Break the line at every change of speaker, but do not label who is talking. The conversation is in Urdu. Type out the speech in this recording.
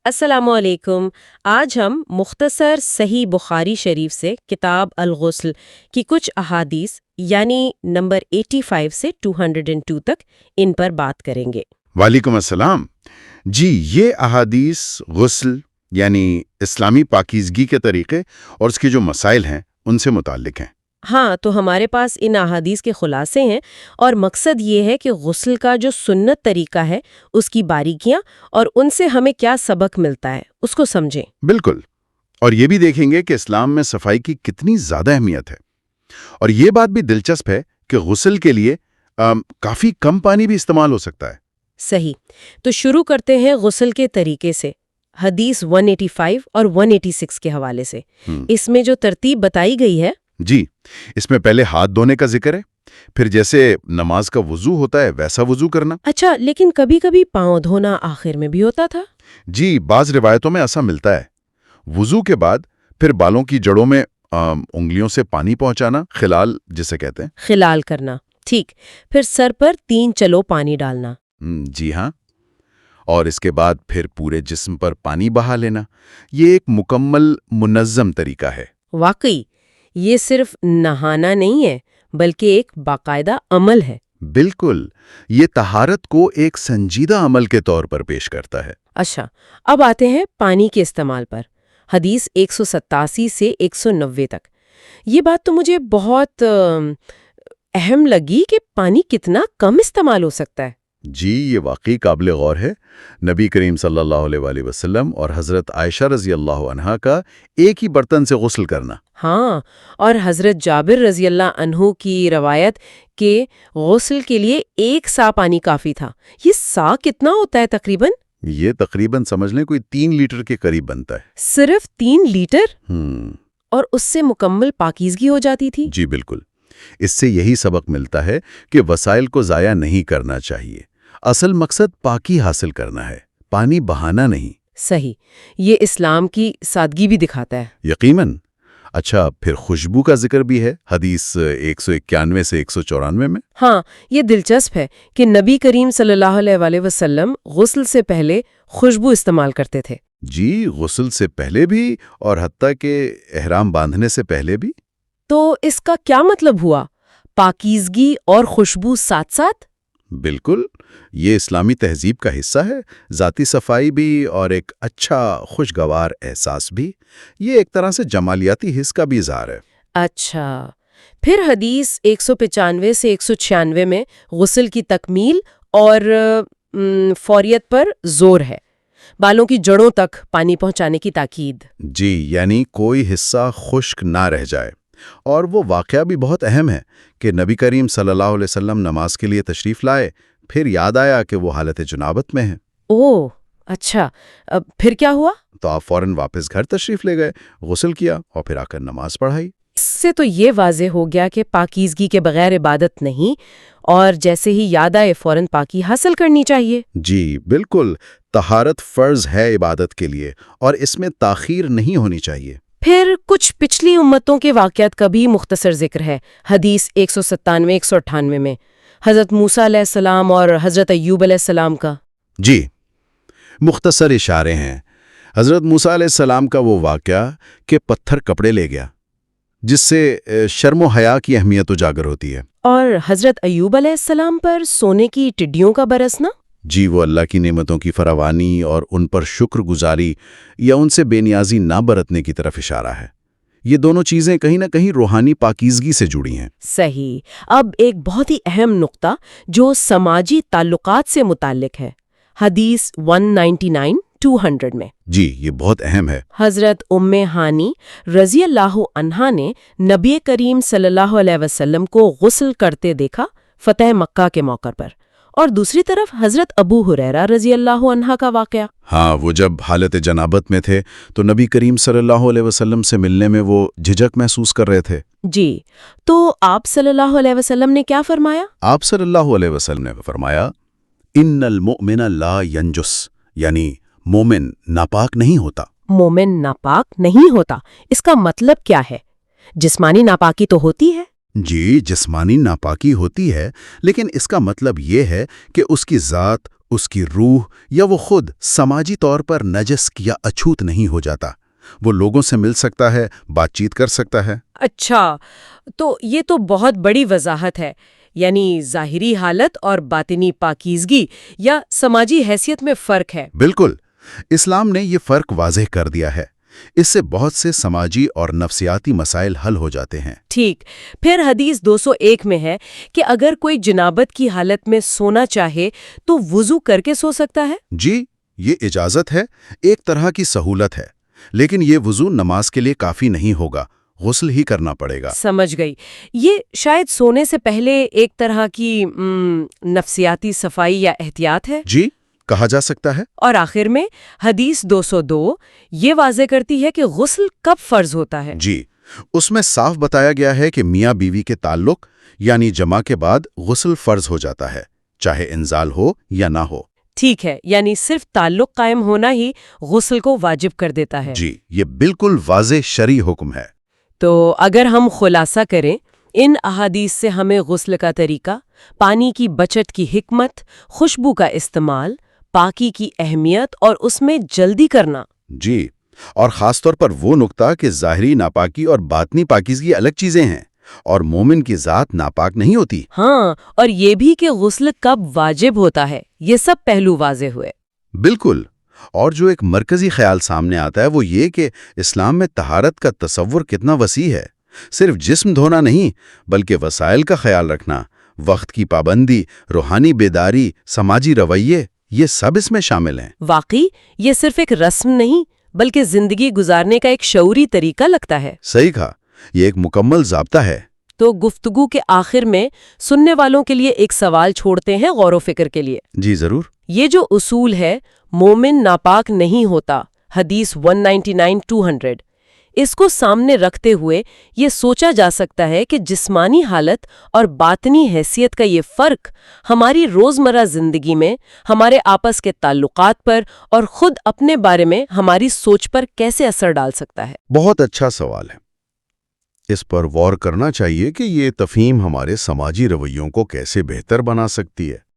السلام علیکم۔ آج ہم مختصر صحیح بخاری شریف سے کتاب الغسل کی کچھ احادیث یعنی نمبر 85 سے 202 تک ان پر بات کریں گے۔
وعلیکم السلام۔ جی، یہ احادیث غسل یعنی اسلامی پاکیزگی کے طریقے اور اس کے جو مسائل ہیں ان سے متعلق ہیں۔
ہاں، تو ہمارے پاس ان احادیث کے خلاصے ہیں اور مقصد یہ ہے کہ غسل کا جو سنت طریقہ ہے اس کی باریکیاں اور ان سے ہمیں کیا سبق ملتا ہے اس کو سمجھیں۔
بالکل، اور یہ بھی دیکھیں گے کہ اسلام میں صفائی کی کتنی زیادہ اہمیت ہے، اور یہ بات بھی دلچسپ ہے کہ غسل کے لیے کافی کم پانی بھی استعمال ہو سکتا ہے۔
صحیح، تو شروع کرتے ہیں غسل کے طریقے سے، حدیث 185 اور 186 کے حوالے سے۔ اس میں جو ترتیب بتائی گئی ہے،
جی، اس میں پہلے ہاتھ دھونے کا ذکر ہے، پھر جیسے نماز کا وضو ہوتا ہے ویسا وضو کرنا۔
اچھا، لیکن کبھی کبھی پاؤں دھونا آخر میں بھی ہوتا تھا۔
جی، بعض روایتوں میں ایسا ملتا ہے۔ وضو کے بعد پھر بالوں کی جڑوں میں انگلیوں سے پانی پہنچانا، خلال جسے کہتے ہیں۔
خلال کرنا، ٹھیک۔ پھر سر پر 3 چلو پانی ڈالنا۔
جی ہاں، اور اس کے بعد پھر پورے جسم پر پانی بہا لینا۔ یہ ایک مکمل منظم طریقہ ہے۔
واقعی یہ صرف نہانا نہیں ہے بلکہ ایک باقاعدہ عمل ہے۔
بالکل، یہ طہارت کو ایک سنجیدہ عمل کے طور پر پیش کرتا ہے۔
اچھا، اب آتے ہیں پانی کے استعمال پر، حدیث 187 سے 190 تک۔ یہ بات تو مجھے بہت اہم لگی کہ پانی کتنا کم استعمال ہو سکتا ہے۔
جی، یہ واقعی قابل غور ہے۔ نبی کریم صلی اللہ علیہ وآلہ وسلم اور حضرت عائشہ رضی اللہ عنہا کا ایک ہی برتن سے غسل کرنا۔
ہاں، اور حضرت جابر رضی اللہ عنہ کی روایت کہ غسل کے لیے 1 سا پانی کافی تھا۔ یہ سا کتنا ہوتا ہے تقریباً؟
یہ تقریباً سمجھ لیں کوئی 3 لیٹر کے قریب بنتا ہے۔
صرف 3 لیٹر؟ اور اس سے مکمل پاکیزگی ہو جاتی تھی؟
جی بالکل، اس سے یہی سبق ملتا ہے کہ وسائل کو ضائع نہیں کرنا چاہیے۔ اصل مقصد پاکی حاصل کرنا ہے، پانی بہانا نہیں۔
صحیح، یہ اسلام کی سادگی بھی دکھاتا ہے۔
یقیناً۔ اچھا، پھر خوشبو کا ذکر بھی ہے، حدیث 191 سے 194 میں۔
ہاں، یہ دلچسپ ہے کہ نبی کریم صلی اللہ علیہ وآلہ وسلم غسل سے پہلے خوشبو استعمال کرتے تھے۔
جی، غسل سے پہلے بھی اور حتیٰ کہ احرام باندھنے سے پہلے بھی۔
تو اس کا کیا مطلب ہوا؟ پاکیزگی اور خوشبو ساتھ ساتھ؟
بالکل، یہ اسلامی تہذیب کا حصہ ہے۔ ذاتی صفائی بھی اور ایک اچھا خوشگوار احساس بھی، یہ ایک طرح سے جمالیاتی حس کا بھی اظہار ہے۔
اچھا، پھر حدیث 195 سے 196 میں غسل کی تکمیل اور فوریت پر زور ہے، بالوں کی جڑوں تک پانی پہنچانے کی تاکید۔
جی، یعنی کوئی حصہ خشک نہ رہ جائے۔ اور وہ واقعہ بھی بہت اہم ہے کہ نبی کریم صلی اللہ علیہ وسلم نماز کے لیے تشریف لائے، پھر یاد آیا کہ وہ حالت جنابت میں ہیں۔
اوہ، اچھا، پھر کیا ہوا؟
تو آپ فوراً واپس گھر تشریف لے گئے، غسل کیا اور پھر آ کر نماز پڑھائی۔
اس سے تو یہ واضح ہو گیا کہ پاکیزگی کے بغیر عبادت نہیں، اور جیسے ہی یاد آئے فوراً پاکی حاصل کرنی چاہیے۔
جی بالکل، طہارت فرض ہے عبادت کے لیے اور اس میں تاخیر نہیں ہونی چاہیے۔
پھر کچھ پچھلی امتوں کے واقعات کا بھی مختصر ذکر ہے، حدیث 197 198 میں، حضرت موسیٰ علیہ السلام اور حضرت ایوب علیہ السلام کا۔
جی، مختصر اشارے ہیں۔ حضرت موسیٰ علیہ السلام کا وہ واقعہ کہ پتھر کپڑے لے گیا، جس سے شرم و حیا کی اہمیت اجاگر ہوتی ہے۔
اور حضرت ایوب علیہ السلام پر سونے کی ٹڈیوں کا برسنا؟
جی، وہ اللہ کی نعمتوں کی فراوانی اور ان پر شکر گزاری یا ان سے بے نیازی نہ برتنے کی طرف اشارہ ہے۔ یہ دونوں چیزیں کہیں نہ کہیں روحانی پاکیزگی سے جڑی ہیں۔
صحیح۔ اب ایک بہت ہی اہم نقطہ جو سماجی تعلقات سے متعلق ہے، حدیث 199 200 میں۔
جی، یہ بہت اہم ہے۔
حضرت ام ہانی رضی اللہ عنہا نے نبی کریم صلی اللہ علیہ وسلم کو غسل کرتے دیکھا فتح مکہ کے موقع پر، اور دوسری طرف حضرت ابو ہریرہ رضی اللہ عنہ کا واقعہ۔
ہاں، وہ جب حالت جنابت میں تھے تو نبی کریم صلی اللہ علیہ وسلم سے ملنے میں وہ جھجک محسوس کر رہے تھے۔
جی، تو آپ صلی اللہ علیہ وسلم نے کیا فرمایا؟ آپ
صلی اللہ علیہ وسلم نے فرمایا، ان المؤمن لا ینجس، یعنی مومن ناپاک نہیں ہوتا۔
مومن ناپاک نہیں ہوتا، اس کا مطلب کیا ہے؟ جسمانی ناپاکی تو ہوتی ہے؟
جی، جسمانی ناپاکی ہوتی ہے، لیکن اس کا مطلب یہ ہے کہ اس کی ذات اس کی روح یا وہ خود سماجی طور پر نجس یا اچھوت نہیں ہو جاتا۔ وہ لوگوں سے مل سکتا ہے، بات چیت کر سکتا ہے۔
اچھا، تو یہ تو بہت بڑی وضاحت ہے، یعنی ظاہری حالت اور باطنی پاکیزگی یا سماجی حیثیت میں فرق ہے۔
بالکل، اسلام نے یہ فرق واضح کر دیا ہے۔ اس سے بہت سے سماجی اور نفسیاتی مسائل حل ہو جاتے ہیں۔
ٹھیک، پھر حدیث 201 میں ہے کہ اگر کوئی جنابت کی حالت میں سونا چاہے تو وضو کر کے سو سکتا ہے؟
جی، یہ اجازت ہے، ایک طرح کی سہولت ہے، لیکن یہ وضو نماز کے لیے کافی نہیں ہوگا، غسل ہی کرنا پڑے گا۔
سمجھ گئی، یہ شاید سونے سے پہلے ایک طرح کی نفسیاتی صفائی یا احتیاط ہے؟
جی، کہا جا سکتا ہے۔
اور آخر میں حدیث 202 یہ واضح کرتی ہے کہ غسل کب فرض ہوتا ہے؟
جی، اس میں صاف بتایا گیا ہے کہ میاں بیوی کے تعلق یعنی جمع کے بعد غسل فرض ہو جاتا ہے، چاہے انزال ہو یا نہ ہو۔
ٹھیک ہے، یعنی صرف تعلق قائم ہونا ہی غسل کو واجب کر دیتا ہے۔
جی، یہ بالکل واضح شرعی حکم ہے۔
تو اگر ہم خلاصہ کریں، ان احادیث سے ہمیں غسل کا طریقہ، پانی کی بچت کی حکمت، خوشبو کا استعمال، پاکی کی اہمیت اور اس میں جلدی کرنا۔
جی، اور خاص طور پر وہ نقطہ کہ ظاہری ناپاکی اور باطنی پاکیزگی الگ چیزیں ہیں اور مومن کی ذات ناپاک نہیں ہوتی۔
ہاں، اور یہ بھی کہ غسل کب واجب ہوتا ہے، یہ سب پہلو واضح ہوئے۔
بالکل، اور جو ایک مرکزی خیال سامنے آتا ہے وہ یہ کہ اسلام میں طہارت کا تصور کتنا وسیع ہے۔ صرف جسم دھونا نہیں، بلکہ وسائل کا خیال رکھنا، وقت کی پابندی، روحانی بیداری، سماجی رویے، یہ سب اس میں شامل ہیں۔
واقعی یہ صرف ایک رسم نہیں بلکہ زندگی گزارنے کا ایک شعوری طریقہ لگتا ہے۔
صحیح کہا، یہ ایک مکمل ضابطہ ہے۔
تو گفتگو کے آخر میں سننے والوں کے لیے ایک سوال چھوڑتے ہیں غور و فکر کے لیے۔
جی ضرور۔
یہ جو اصول ہے مومن ناپاک نہیں ہوتا، حدیث 199-200، اس کو سامنے رکھتے ہوئے یہ سوچا جا سکتا ہے کہ جسمانی حالت اور باطنی حیثیت کا یہ فرق ہماری روزمرہ زندگی میں، ہمارے آپس کے تعلقات پر اور خود اپنے بارے میں ہماری سوچ پر کیسے اثر ڈال سکتا ہے؟
بہت اچھا سوال ہے۔ اس پر غور کرنا چاہیے کہ یہ تفہیم ہمارے سماجی رویوں کو کیسے بہتر بنا سکتی ہے۔